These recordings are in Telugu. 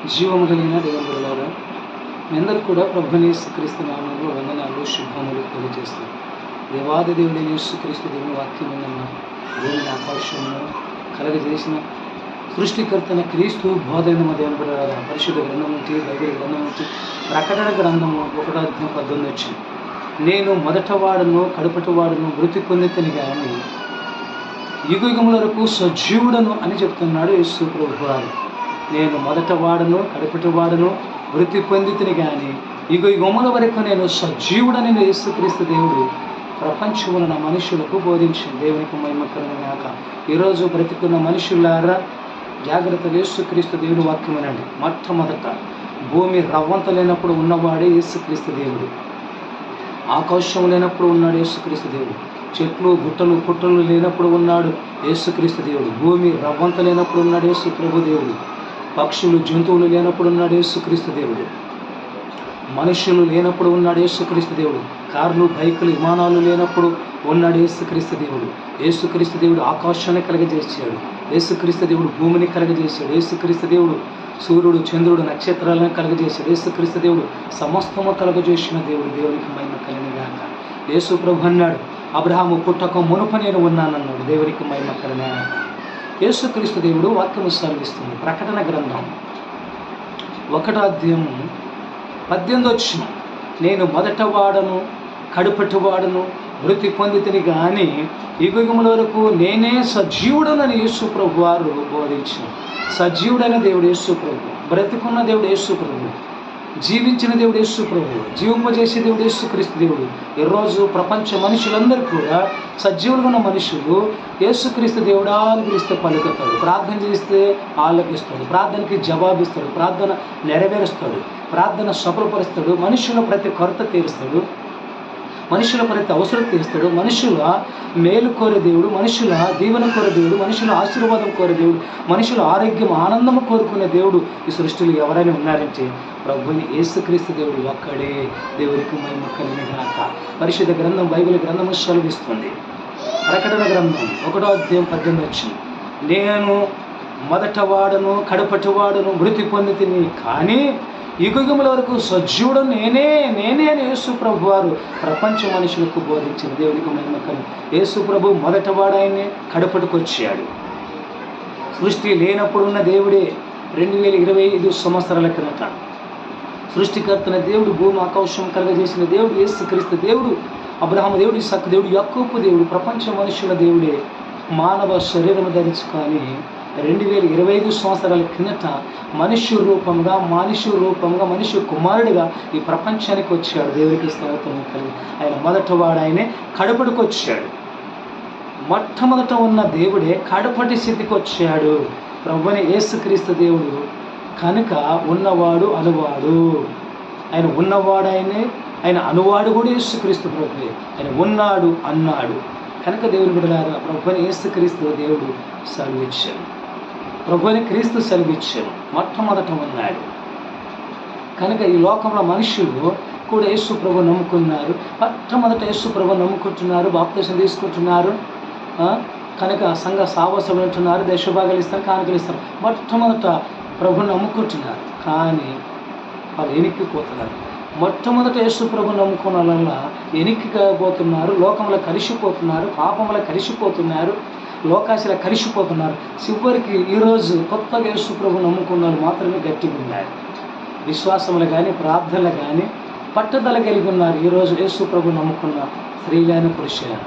జీవము కలిగిన దేవుడులారా, మీ అందరూ కూడా ప్రభువైన యేసుక్రీస్తు నామములో వందనాలు శుభములు తెలియజేస్తున్నాం. దేవాది దేవుడైన యేసుక్రీస్తు దేవుని వాక్యం విన్న భూమిని ఆకాశమును కలగజేసిన సృష్టికర్తన క్రీస్తు బోధైన దేవుడులారా, పరిశుద్ధ గ్రంథం నుంచి బైబిల్ గ్రంథం నుంచి ప్రకటన గ్రంథము 1:18 వచ్చింది. నేను మొదటవాడును కడుపటివాడును మృతి పొందితిని కానీ యుగయుగముల వరకు సజీవుడను అని చెప్తున్నాడు యేసు ప్రభువారు. నేను మొదటవాడును కడుపటివాడును మృతి పొందితిని కానీ యుగయుగముల వరకు నేను సజీవుడని యేసుక్రీస్తు దేవుడు ప్రపంచమున నా మనుషులకు బోధించింది. దేవునికి మహిమ కలుగుగాక. ఈరోజు బ్రతికున్న మనుషులారా, జాగ్రత్తగా యేసుక్రీస్తు దేవుని వాక్యం వినండి. మొట్టమొదట భూమి రవ్వంత లేనప్పుడు ఉన్నవాడే యేసుక్రీస్తు దేవుడు. ఆకాశం లేనప్పుడు ఉన్నాడు యేసుక్రీస్తు దేవుడు. చెట్లు గుట్టలు పుట్టలు లేనప్పుడు ఉన్నాడు యేసుక్రీస్తు దేవుడు. భూమి రవ్వంత లేనప్పుడు ఉన్నాడు యేసు ప్రభు దేవుడు. పక్షులు జంతువులు లేనప్పుడు ఉన్నాడు యేసుక్రీస్తు దేవుడు. మనుషులు లేనప్పుడు ఉన్నాడు యేసుక్రీస్తు దేవుడు. కార్లు బైకులు విమానాలు లేనప్పుడు ఉన్నాడు యేసుక్రీస్తు దేవుడు. యేసుక్రీస్తు దేవుడు ఆకాశాన్ని కలగజేసాడు. యేసుక్రీస్తు దేవుడు భూమిని కలగజేశాడు. యేసుక్రీస్తు దేవుడు సూర్యుడు చంద్రుడు నక్షత్రాలను కలగజేశాడు. యేసుక్రీస్తు దేవుడు సమస్తము కలగజేసిన దేవుడు. దేవునికి మహిమ కలిగినగాక. యేసు ప్రభు అన్నాడు, అబ్రహాము పుట్టక మునుప నేను ఉన్నానన్నాడు. దేవునికి మహిమ కలిగినగాక. యేసుక్రీస్తు దేవుడు వాక్యము సెలవిస్తుంది. ప్రకటన గ్రంథం 1:18 నేను మొదటవాడను కడుపటివాడను మృతి పొందితిని కానీ యుగయుగముల వరకు నేనే సజీవుడనని యేసు ప్రభు వారు బోధించిన. సజీవుడైన దేవుడు యేసు ప్రభు, బ్రతికున్న దేవుడు యేసు ప్రభు, జీవించిన దేవుడు యేసు ప్రభు, జీవింపజేసే దేవుడు యేసుక్రీస్తు దేవుడు. ఈరోజు ప్రపంచ మనుషులందరూ కూడా సజీవులుగా ఉన్న మనుషులు యేసుక్రీస్తు దేవుడు ఆలకిస్తే పలుకుతాడు, ప్రార్థన చేస్తే ఆలకిస్తాడు, ప్రార్థనకి జవాబిస్తాడు, ప్రార్థన నెరవేరుస్తాడు, ప్రార్థన సఫలపరుస్తాడు, మనుషుల ప్రతి కొరత తీరుస్తాడు, మనుషుల ప్రతి అవసరం తీరుస్తాడు, మనుషుల మేలు కోరే దేవుడు, మనుషుల దీవెన కోరే దేవుడు, మనుషుల ఆశీర్వాదం కోరే దేవుడు, మనుషుల ఆరోగ్యం ఆనందము కోరుకునే దేవుడు ఈ సృష్టిలో ఎవరైనా ఉన్నారంటే ప్రభువుని యేసుక్రీస్తు దేవుడు ఒక్కడే. దేవునికి మహిమ కలిగినగాక. పరిశుద్ధ గ్రంథం బైబిల్ గ్రంథము సెలవిస్తుంది. ప్రకటన గ్రంథం 1:18 నేను మొదటవాడను కడపటివాడను మృతి పొందితిని కానీ యుగయుగముల వరకు సజీవుడు నేనే అని యేసు ప్రభు వారు ప్రపంచ మనుషులకు బోధించిన. దేవునికి మహిమ కలిగి. యేసు ప్రభు మొదటవాడాయనే కడపటికి వచ్చాడు. సృష్టి లేనప్పుడు ఉన్న దేవుడే 2025 సంవత్సరాల కిందట సృష్టికర్తన దేవుడు, భూమి ఆకాశం కలగజేసిన దేవుడు యేసుక్రీస్తు దేవుడు, అబ్రహాము దేవుడు, ఇస్సాకు దేవుడు, యాకోబు దేవుడు, ప్రపంచ మనుషుల దేవుడే మానవ శరీరం ధరించుకొని 2025 సంవత్సరాల కిందట మనుష్య రూపంగా మనుష్య కుమారుడిగా ఈ ప్రపంచానికి వచ్చాడు. దేవుడికి స్తోత్రం కలిగి. ఆయన మొదటవాడు, ఆయనే కడపటికి వచ్చాడు. మొట్టమొదట ఉన్న దేవుడే కడపటి స్థితికి వచ్చాడు. ప్రభువుని యేసుక్రీస్తు దేవుడు కనుక ఉన్నవాడు అనువాడు. ఆయన ఉన్నవాడు ఆయనే, ఆయన అనువాడు కూడా యేసుక్రీస్తు ప్రభువే. ఆయన ఉన్నాడు అన్నాడు కనుక దేవుని బిడ్డలారా, ప్రభువుని యేసుక్రీస్తు దేవుడు సెలవిచ్చాడు. ప్రభువుని క్రీస్తు సెలవిచ్చాడు. మొట్టమొదట ఉన్నాడు కనుక ఈ లోకంలో మనుషులు కూడా యేసు ప్రభు నమ్ముకున్నారు. మొట్టమొదట యేసు ప్రభు నమ్ముకుంటున్నారు, బాప్తిసం తీసుకుంటున్నారు, కనుక సంఘ సావాసం ఉంటున్నారు, దేశభాగాలు ఇస్తారు, కానుకలు ఇస్తారు. మొట్టమొదట ప్రభుని నమ్ముకుంటున్నారు కానీ వాళ్ళు ఎనిక్కిపోతున్నారు. మొట్టమొదట యేసు ప్రభు నమ్ముకున్న వల్ల ఎనిక్కిపోతున్నారు, లోకంలో కలిసిపోతున్నారు, పాపంలో కలిసిపోతున్నారు, లోకాశిలో కలిసిపోతున్నారు. చివరికి ఈరోజు కొత్తగా యేసు ప్రభు నమ్ముకున్న వాళ్ళు మాత్రమే గట్టిగా ఉన్నారు. విశ్వాసములు కానీ ప్రార్థనలు కానీ పట్టుదల కలిగి ఉన్నారు. ఈరోజు యేసు ప్రభు నమ్ముకున్న స్త్రీలైన పురుషులైన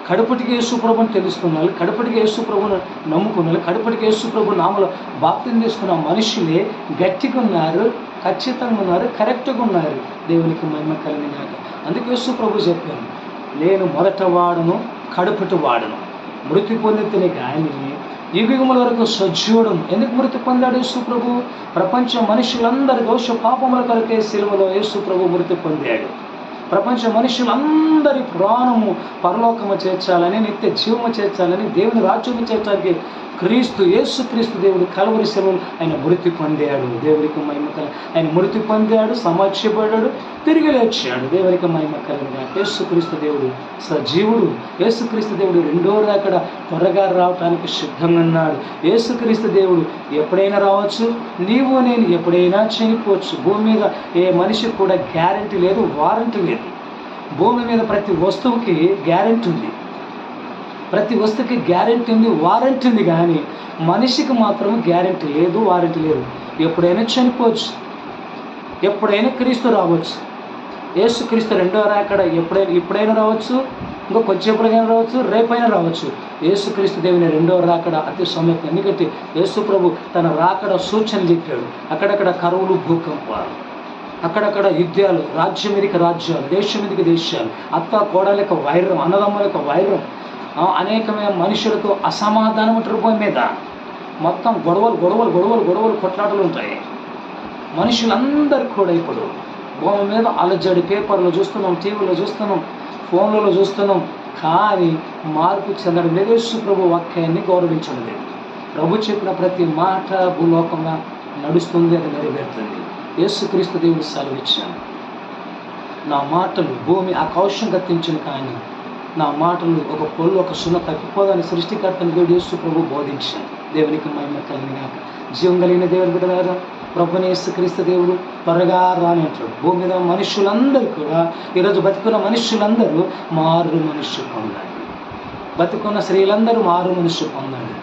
కడుపటికి యేసు ప్రభుని తెలుసుకున్నారు, కడుపటికి యేసు ప్రభుని నమ్ముకున్నారు, కడుపటికి యేసు ప్రభు నామలో బాప్తిసం తీసుకున్న మనుషులే గట్టిగా ఉన్నారు, ఖచ్చితంగా ఉన్నారు, కరెక్ట్గా ఉన్నారు. దేవునికి మహిమ కలిగినాక. అందుకే యేసు ప్రభు చెప్పాను, నేను మొదటవాడను కడుపటివాడను మృతి పొందితిని కానీ యుగయుగముల వరకు సజీవుడను. ఎందుకు మృతి పొందాడు యేసు ప్రభు? ప్రపంచ మనుషులందరి దోష పాపముల కొరకే సిలువలో యేసు ప్రభు మృతి పొందాడు. ప్రపంచ మనుషులందరి ప్రాణము పరలోకము చేర్చాలని, నిత్య జీవము చేర్చాలని, దేవుని రాజ్యము చేర్చడానికి యేసుక్రీస్తు దేవుడు కలవరి శిలువలో ఆయన మృతి పొందాడు. దేవునికి మహిమ ఆయన మృతి పొందాడు, సమాధించబడ్డాడు, తిరిగి లేచాడు. దేవునికి మహిమ కలుగుగా. యేసుక్రీస్తు దేవుడు సజీవుడు. యేసుక్రీస్తు దేవుడు రెండో రాకడ త్వరగా రావటానికి సిద్ధంగా ఉన్నాడు. యేసుక్రీస్తు దేవుడు ఎప్పుడైనా రావచ్చు, నీవు నేను ఎప్పుడైనా చనిపోవచ్చు. భూమి మీద ఏ మనిషికి కూడా గ్యారెంటీ లేదు, వారంటీ లేదు. భూమి మీద ప్రతి వస్తువుకి గ్యారెంటీ ఉంది, ప్రతి వస్తువుకి గ్యారెంటీ ఉంది, వారంటీ ఉంది. కానీ మనిషికి మాత్రం గ్యారెంటీ లేదు, వారంటీ లేదు. ఎప్పుడైనా చనిపోవచ్చు, ఎప్పుడైనా క్రీస్తు రావచ్చు. యేసుక్రీస్తు రెండో రాకడ ఎప్పుడైనా రావచ్చు, ఇంకో కొంచెంప్పుడైనా రావచ్చు, రేపైనా రావచ్చు. యేసుక్రీస్తు దేవుని రెండో రాకడ అతి సమీపం. ఎందుకంటే యేసు ప్రభు తన రాకడ సూచనలు చెప్పాడు. అక్కడక్కడ కరువులు, భూకంపాలు, అక్కడక్కడ యుద్ధాలు, రాజ్యం మీదకి రాజ్యాలు, దేశం మీదకి దేశాలు, అత్త కోడలకు వైరం, అన్నదమ్ములకు వైరం, అనేకమైన మనుషులతో అసమాధానం ఉంటారు. భూమి మీద మొత్తం గొడవలు కొట్లాటలు ఉంటాయి. మనుషులందరూ కూడా ఇప్పుడు భూమి మీద అలజడి. పేపర్లో చూస్తున్నాం, టీవీలో చూస్తున్నాం, ఫోన్లలో చూస్తున్నాం. కానీ మార్పు చెందడం లేదు. యేసు ప్రభు వాక్యాన్ని గౌరవించడం లేదు. ప్రభు చెప్పిన ప్రతి మాట భూలోకంగా నడుస్తుంది, అది నెరవేరుతుంది. యేసుక్రీస్తు దేవుడు సెలవిచ్చాను, నా మాటలు భూమి ఆకాశం గతించును, కానీ నా మాటలు ఒక పొల్లు ఒక సున్న తప్పిపోదని సృష్టికర్తని దేవుడు యేసు ప్రభు బోధించాను. దేవునికి మహిమ కలిగినాక. జీవం కలిగిన దేవుని బిడ్డలారా, ప్రభుని యేసుక్రీస్తు దేవుడు త్వరగా రాని అంటాడు. భూమి మీద మనుషులందరూ కూడా, ఈరోజు బతుకున్న మనుషులందరూ మారు మనస్సు పొందండి. బతుకున్న స్త్రీలందరూ మారు మనస్సు పొందండి.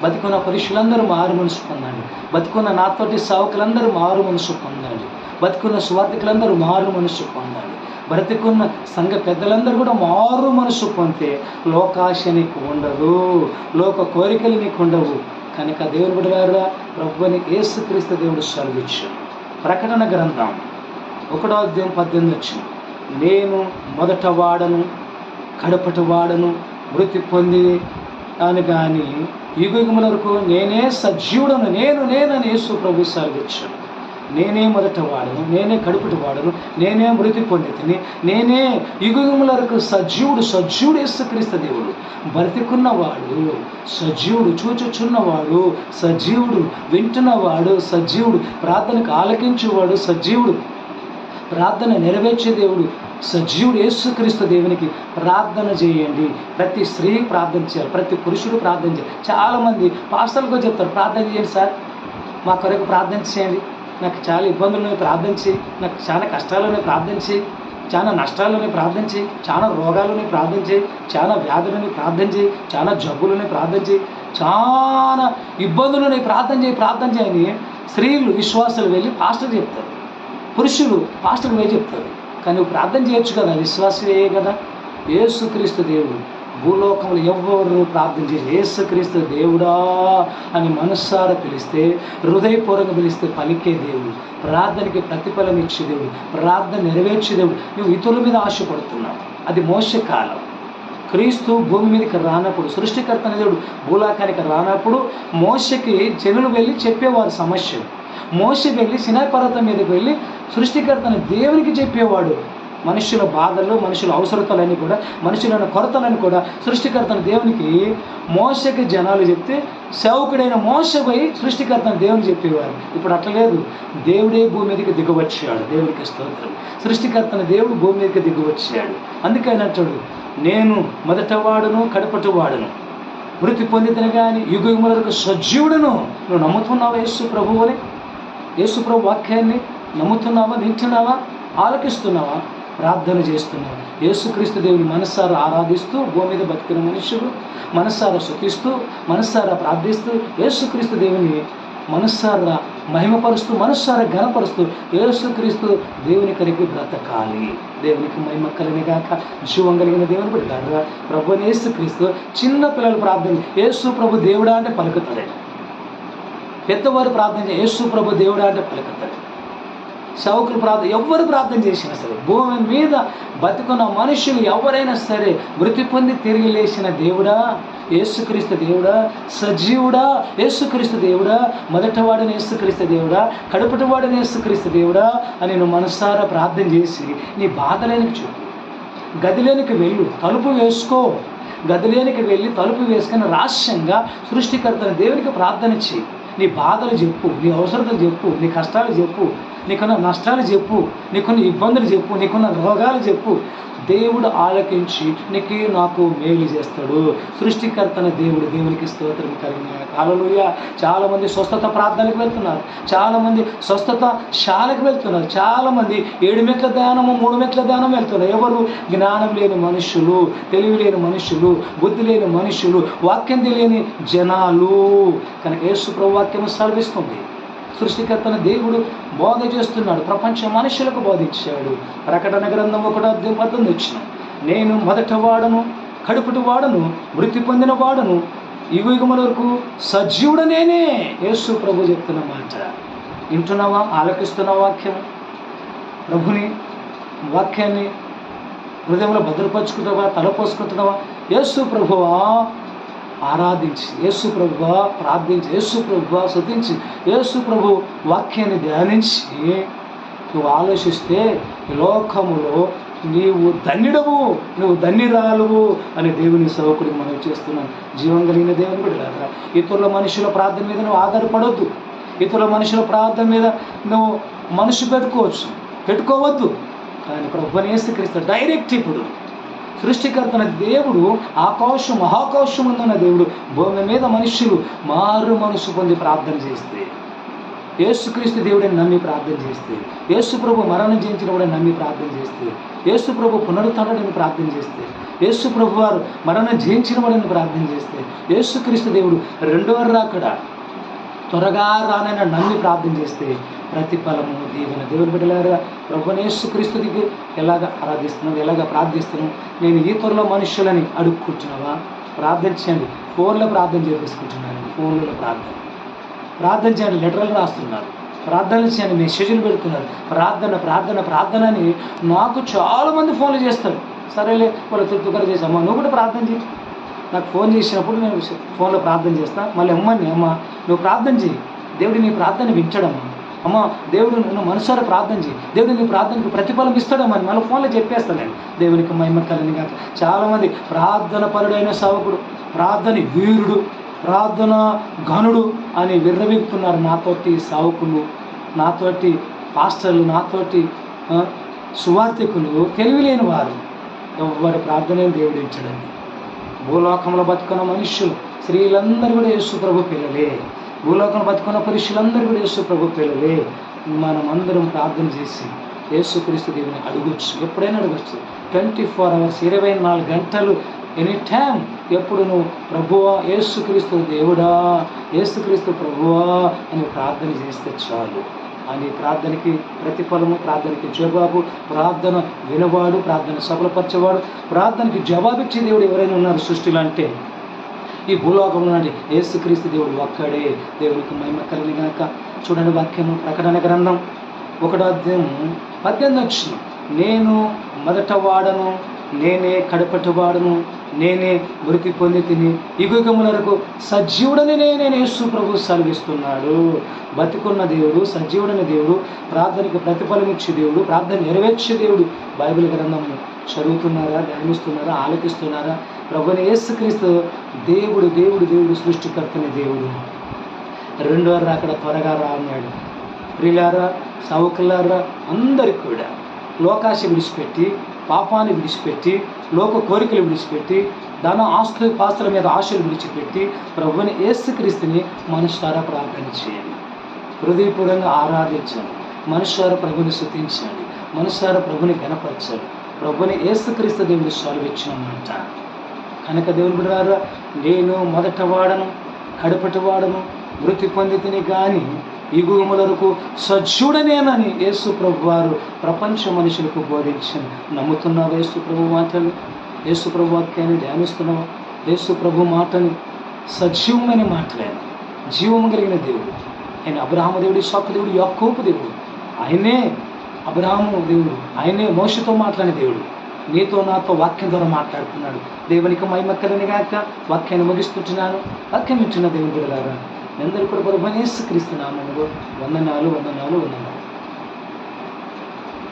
బతుకున్న పురుషులందరూ మారు మనసు పొందండి. బతుకున్న నాతోటి సేవకులందరూ మారు మనసు పొందండి. బతుకున్న సువార్థికులందరూ మారు మనసు పొందండి. బ్రతికున్న సంఘ పెద్దలందరూ కూడా మారు మనసు పొందితే లోకాశ నీకు ఉండదు, లోక కోరికలు నీకు ఉండవు. కనుక దేవుని బిడ్డలారా, ప్రభువుని యేసుక్రీస్తు దేవుడు సెలవిచ్చాడు. ప్రకటన గ్రంథం 1:18 నేను మొదట వాడను, కడపటి వాడను, మృతి పొంది అని కానీ యుగముల వరకు నేనే సజీవుడను, నేనని యేసు ప్రభు సెలవిచ్చాడు. నేనే మొదట వాడను, నేనే కడుపుటి వాడను, నేనే మృతి పొందితిని, నేనే యుగముల వరకు సజీవుడు యేసుక్రీస్తు దేవుడు. బ్రతికున్నవాడు సజీవుడు, చూచుచున్నవాడు సజీవుడు, వింటున్నవాడు సజీవుడు, ప్రార్థనకు ఆలకించేవాడు సజీవుడు, ప్రార్థన నెరవేర్చే దేవుడు సజీవుడు. యేసుక్రీస్తు దేవునికి ప్రార్థన చేయండి. ప్రతి స్త్రీ ప్రార్థన చేయాలి, ప్రతి పురుషుడు ప్రార్థన చేయాలి. చాలామంది పాస్టర్లకు చెప్తారు, ప్రార్థన చేయండి సార్, మా కొరకు ప్రార్థన చేయండి, నాకు చాలా ఇబ్బందులను ప్రార్థన చేయి, నాకు చాలా కష్టాలను ప్రార్థన చేయి, చాలా నష్టాలను ప్రార్థన చేయి, చాలా రోగాలను ప్రార్థన చేయి, చాలా వ్యాధులని ప్రార్థన చేయి, చాలా జబ్బులని ప్రార్థన చేయి, చాలా ఇబ్బందులని ప్రార్థన చేయని స్త్రీలు విశ్వాసాలు వెళ్ళి పాస్టర్ చెప్తారు, పురుషులు పాస్టర్కి వెళ్ళి చెప్తారు. కానీ నువ్వు ప్రార్థన చేయొచ్చు కదా, విశ్వాసమే కదా. యేసుక్రీస్తు దేవుడు భూలోకంలో ఎవరు ప్రార్థన చేసి యేసుక్రీస్తు దేవుడా అని మనస్సారా పిలిస్తే, హృదయపూర్వకంగా పిలిస్తే పలికే దేవుడు, ప్రార్థనకి ప్రతిఫలం ఇచ్చే దేవుడు, ప్రార్థన నెరవేర్చే దేవుడు. నువ్వు ఇతరుల మీద ఆశపడుతున్నావు. అది మోసే కాలం. క్రీస్తు భూమి మీదకి రానప్పుడు, సృష్టికర్త అనే దేవుడు భూలోకానికి రానప్పుడు మోషకి జనులు వెళ్ళి చెప్పేవారు సమస్యలు. మోషే వెళ్ళి సినాయి పర్వతం మీదకి వెళ్ళి సృష్టికర్తని దేవునికి చెప్పేవాడు. మనుషుల బాధలు, మనుషుల అవసరతలని కూడా, మనుషుల కొరతలని కూడా సృష్టికర్తని దేవునికి మోషకి జనాలు చెప్తే, సేవకుడైన మోషే పోయి సృష్టికర్తని దేవునికి చెప్పేవారు. ఇప్పుడు అట్లా లేదు. దేవుడే భూమి మీదకి దిగవచ్చాడు. దేవునికి స్తోత్రం. సృష్టికర్తని దేవుడు భూమి మీదకి దిగవచ్చాడు. అందుకైనట్టు నేను మొదట వాడును, కడపటి వాడును, మృతి పొందితను కానీ యుగముల వరకు సజీవుడును. నువ్వు నమ్ముతున్నావా యేసు ప్రభువుని? యేసు ప్రభు వాక్యాన్ని నమ్ముతున్నావా? వింటున్నావా? ఆలకిస్తున్నావా? ప్రార్థన చేస్తున్నావా? యేసుక్రీస్తు దేవుని మనస్సారా ఆరాధిస్తూ, భూమి మీద బతికిన మనుషులు మనస్సారా స్తుతిస్తూ, మనస్సారా ప్రార్థిస్తూ, యేసుక్రీస్తు దేవుని మనస్సారా మహిమపరుస్తూ, మనస్సారా ఘనపరుస్తూ, యేసుక్రీస్తు దేవుని కలిగి బ్రతకాలి. దేవునికి మహిమ కలిగినగాక. జీవం కలిగిన దేవుని బిడ్డలారా, ప్రభువుని యేసుక్రీస్తు చిన్న పిల్లలు ప్రార్థన, యేసు ప్రభు దేవుడా అంటే పలుకుతాడు. పెద్దవారు ప్రార్థన యేసు ప్రభు దేవుడా అంటే పలుకుతాడు. సేవకులు ప్రార్థన, ఎవరు ప్రార్థన చేసినా సరే, భూమి మీద బతుకున్న మనుషులు ఎవరైనా సరే, మృతి పొంది తిరిగి లేచిన దేవుడా యేసుక్రీస్తు దేవుడా, సజీవుడా యేసుక్రీస్తు దేవుడా, మొదటివాడని యేసుక్రీస్తు దేవుడా, కడుపుటివాడని యేసుక్రీస్తు దేవుడా అని నువ్వు మనసారా ప్రార్థన చేసి నీ బాధలేనికి చూపు, గదిలోనికి వెళ్ళు, తలుపు వేసుకో, గదిలోనికి వెళ్ళి తలుపు వేసుకొని రహస్యంగా సృష్టికర్తని దేవునికి ప్రార్థన చేయి. నీ బాధలు చెప్పు, నీ అవసరతలు చెప్పు, నీ కష్టాలు చెప్పు, నీకున్న నష్టాలు చెప్పు, నీకున్న ఇబ్బందులు చెప్పు, నీకున్న రోగాలు చెప్పు. దేవుడు ఆలకించి నీకు నాకు మేలు చేస్తాడు. సృష్టికర్తన దేవుడు, దేవునికి స్తోత్రం కలిగిన హల్లెలూయా. చాలామంది స్వస్థత ప్రార్థనకు వెళ్తున్నారు, చాలామంది స్వస్థత శాలకు వెళ్తున్నారు, చాలామంది 7 మెట్ల ధ్యానము 3 మెట్ల ధ్యానం వెళ్తున్నారు. ఎవరు? జ్ఞానం లేని మనుషులు, తెలివి లేని మనుషులు, బుద్ధి లేని మనుషులు, వాక్యం తెలియని జనాలు. కనుక యేసు ప్రభు వాక్యం సెలవిస్తుంది, సృష్టికర్తన దేవుడు బోధ చేస్తున్నాడు, ప్రపంచ మనుషులకు బోధించాడు. ప్రకటన గ్రంథం 1:18 నేను మొదట వాడను, కడుపుటి వాడను, మృతి పొందిన వాడను, యుగముల వరకు సజీవుడు నేనే. యేసు ప్రభు చెప్తున్న మాట వింటున్నావా? ఆలకిస్తున్న వాక్యం ప్రభుని వాక్యాన్ని హృదయంలో భద్రపరుచుకుంటావా? తలపోసుకుంటున్నావా? యేసు ప్రభువా ఆరాధించి, యేసు ప్రభువా ప్రార్థించి, యేసు ప్రభువా స్తుతించి, యేసు ప్రభు వాక్యాన్ని ధ్యానించి నువ్వు ఆలోచిస్తే ఈ లోకములో నీవు ధన్యుడవు, నువ్వు ధన్యురాలువు అని దేవుని సేవకుడికి మనం చేస్తున్నాను. జీవం కలిగిన దేవుని బిడ్డలారా, ఇతరుల మనుషుల ప్రార్థన మీద నువ్వు ఆధారపడవద్దు. ఇతరుల మనుషుల ప్రార్థన మీద నువ్వు మనసు పెట్టుకోవద్దు. కానీ ప్రభువుని యేసుక్రీస్తు డైరెక్ట్ ఇప్పుడు సృష్టికర్తన దేవుడు ఆకాశం మహాకాశం ఉన్న దేవుడు భూమి మీద మనుషులు మారు మనసు పొంది ప్రార్థన చేస్తే, యేసుక్రీస్తు దేవుడిని నమ్మి ప్రార్థన చేస్తే, యేసు ప్రభు మరణం జయించిన వాడిని నమ్మి ప్రార్థన చేస్తే, యేసు ప్రభు పునరుత్థానుడని ప్రార్థన చేస్తే, యేసు ప్రభు వారు మరణం జయించిన వాడిని ప్రార్థన చేస్తే, యేసుక్రీస్తు దేవుడు రెండవ రాకడ త్వరగా రానని నమ్మి ప్రార్థన చేస్తే ప్రతిఫలము దీవెన. దేవుని బిడ్డలారా, ప్రభువైన యేసుక్రీస్తుకి ఎలాగ ఆరాధిస్తున్నావు, ఎలాగ ప్రార్థిస్తున్నావు? నేను ఇతరుల మనుషులని అడుక్కుంటున్నావా? ప్రార్థించండి. ఫోన్లో ప్రార్థన చేపించుకుంటున్నాను, ఫోన్లలో ప్రార్థన చేయండి. లెటర్లు రాస్తున్నారు, ప్రార్థనలు చేయండి, మెసేజ్లు పెడుతున్నారు. ప్రార్థన అని నాకు చాలామంది ఫోన్లు చేస్తారు. సరేలే వాళ్ళు తృప్తికర చేసామ్మా, నువ్వు కూడా ప్రార్థన చేయి. నాకు ఫోన్ చేసినప్పుడు నేను ఫోన్లో ప్రార్థన చేస్తాను. మళ్ళీ అమ్మ నువ్వు ప్రార్థన చేయి, దేవుడు నీ ప్రార్థన వింటాడమ్మా. అమ్మ దేవుడు నువ్వు మనసారా ప్రార్థన చేయి, దేవుడు నీ ప్రార్థనకు ప్రతిఫలం ఇస్తాడమ్మా అని మళ్ళీ ఫోన్లో చెప్పేస్తాను నేను. దేవునికి మహిమ కలని కాక చాలామంది ప్రార్థన పరుడైన సేవకుడు, ప్రార్థన వీరుడు, ప్రార్థన ఘనుడు అని విర్రవీగుతున్నారు. నాతోటి సేవకులు, నాతోటి పాస్టర్లు, నాతోటి సువార్థికులు తెలివిలేని వారు. ఎవరి ప్రార్థన దేవుడు ఇచ్చాడండి. భూలోకంలో బతుకున్న మనుష్యులు, స్త్రీలందరూ కూడా యేసు ప్రభు పిల్లలే. భూలోకంలో బతుకున్న పురుషులందరూ కూడా యేసు ప్రభు పిల్లలే. మనం అందరం ప్రార్థన చేసి యేసుక్రీస్తు దేవుని అడగొచ్చు, ఎప్పుడైనా అడగచ్చు. 24 hours 24 గంటలు ఎనీ టైం ఎప్పుడు నువ్వు ప్రభువా యేసుక్రీస్తు దేవుడా, యేసుక్రీస్తు ప్రభువా అని ప్రార్థన చేస్తే చాలు. అని ప్రార్థనకి ప్రతిఫలము, ప్రార్థనకి జవాబు, ప్రార్థన వినవాడు, ప్రార్థన సఫలపరిచేవాడు, ప్రార్థనకి జవాబిచ్చే దేవుడు ఎవరైనా ఉన్నారు సృష్టిలో అంటే ఈ భూలోకంలో నుండి యేసుక్రీస్తు దేవుడు ఒక్కడే. దేవునికి మహిమ కలిగిన గాక. చూడండి వాక్యము, ప్రకటన గ్రంథం 1:18 నేను మొదట వాడను, నేనే కడపటి వాడను, నేనే మృతి పొంది తిని యుగముల వరకు సజీవుడని నేను యేసు ప్రభు సెలవిస్తున్నాడు. బతికున్న దేవుడు, సజీవుడని దేవుడు, ప్రార్థనకు ప్రతిఫలం ఇచ్చే దేవుడు, ప్రార్థన నెరవేర్చే దేవుడు. బైబిల్ గ్రంథము చదువుతున్నారా, ధ్యానిస్తున్నారా, ఆలకిస్తున్నారా? ప్రభువైన యేసుక్రీస్తు దేవుడు, దేవుడు, దేవుడు, సృష్టికర్తని దేవుడు. రెండవ రాకడ త్వరగా రా అన్నాడు. ప్రియులారా, సౌకులారా, అందరికి కూడా లోకాశ విడిచిపెట్టి, పాపాన్ని విడిచిపెట్టి, లోక కోరికలు విడిచిపెట్టి, ధన పాస్తుల మీద ఆశలు విడిచిపెట్టి ప్రభువుని యేసుక్రీస్తుని మనసారా ప్రార్థన చేయండి, హృదయపూర్వకంగా ఆరాధించండి, మనసారా ప్రభుని స్తుతించండి, మనసారా ప్రభుని గణపరచండి. ప్రభుని యేసుక్రీస్తు దేవుడు సెలవిచ్చినమాట. కనుక దేవుని బిడ్డలారా, నేను మొదట వాడను, కడపటి వాడను, మృతి పొంది తిని కానీ యుగముల వరకు సజీవుడనేనని యేసు ప్రభు వారు ప్రపంచ మనుషులకు బోధించాను. నమ్ముతున్నావా యేసు ప్రభు మాటలు? యేసు ప్రభు వాక్యాన్ని ధ్యానిస్తున్నావా? యేసు ప్రభు మాటని సజీవమైన మాటలైన జీవము కలిగిన దేవుడు ఆయన. అబ్రహాము దేవుడు, ఇస్సాకు దేవుడు, యాకోబు దేవుడు. ఆయనే అబ్రహాము దేవుడు, ఆయనే మోషతో మాట్లాడిన దేవుడు. నీతో నాతో వాక్యం ద్వారా మాట్లాడుతున్నాడు. దేవునికి మహిమ కలుగును గాక. వాక్యాన్ని ముగిస్తుంటున్నాను. వాక్యం ఇచ్చిన దేవుని బిడ్డలారా, అందరూ కూడా ప్రభువైన యేసుక్రీస్తు నామములో వందనాలు.